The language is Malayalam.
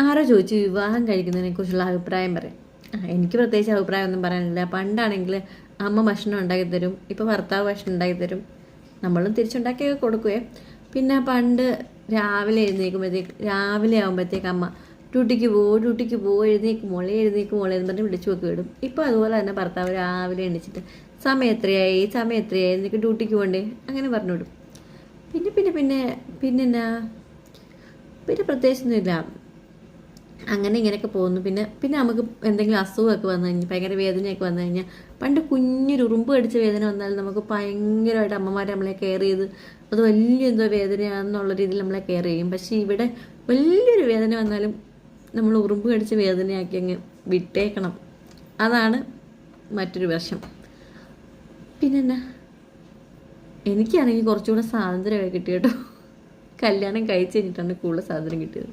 ആരോ ചോദിച്ചു വിവാഹം കഴിക്കുന്നതിനെ കുറിച്ചുള്ള അഭിപ്രായം പറയാം. എനിക്ക് പ്രത്യേകിച്ച് അഭിപ്രായമൊന്നും പറയാനില്ല. പണ്ടാണെങ്കിൽ അമ്മ ഭക്ഷണം ഉണ്ടാക്കി തരും, ഇപ്പോൾ ഭർത്താവ് ഭക്ഷണം ഉണ്ടാക്കി തരും, നമ്മളും തിരിച്ചുണ്ടാക്കിയൊക്കെ കൊടുക്കുവേ. പിന്നെ പണ്ട് രാവിലെ ആകുമ്പോഴത്തേക്ക് അമ്മ ഡ്യൂട്ടിക്ക് പോകും, എഴുന്നേക്കും മോളെ എന്ന് പറഞ്ഞ് വിളിച്ചു നോക്കി വിടും. ഇപ്പോൾ അതുപോലെ തന്നെ ഭർത്താവ് രാവിലെ എണീച്ചിട്ട് സമയം എത്രയായി എന്നൊക്കെ ഡ്യൂട്ടിക്ക് പോകണ്ടേ അങ്ങനെ പറഞ്ഞു വിടും. പിന്നെന്നാ പിന്നെ പ്രത്യേകിച്ചൊന്നുമില്ല. അങ്ങനെ ഇങ്ങനെയൊക്കെ പോകുന്നു. പിന്നെ നമുക്ക് എന്തെങ്കിലും അസുഖമൊക്കെ വന്നു കഴിഞ്ഞാൽ, ഭയങ്കര വേദനയൊക്കെ വന്നു കഴിഞ്ഞാൽ, പണ്ട് കുഞ്ഞൊരു ഉറുമ്പ് കടിച്ച വേദന വന്നാൽ നമുക്ക് ഭയങ്കരമായിട്ട് അമ്മമാർ നമ്മളെ കെയർ ചെയ്ത് അത് വലിയ എന്തോ വേദനയാണെന്നുള്ള രീതിയിൽ നമ്മളെ കെയർ ചെയ്യും. പക്ഷേ ഇവിടെ വലിയൊരു വേദന വന്നാലും നമ്മൾ ഉറുമ്പ് കടിച്ച വേദനയാക്കി അങ്ങ് വിട്ടേക്കണം. അതാണ് മറ്റൊരു വശം. പിന്നെന്നാ എനിക്കാണെങ്കിൽ കുറച്ചുകൂടെ സ്വാതന്ത്ര്യമൊക്കെ കിട്ടി കേട്ടോ. കല്യാണം കഴിച്ച് കഴിഞ്ഞിട്ടാണ് കൂടുതൽ സ്വാതന്ത്ര്യം കിട്ടിയത്.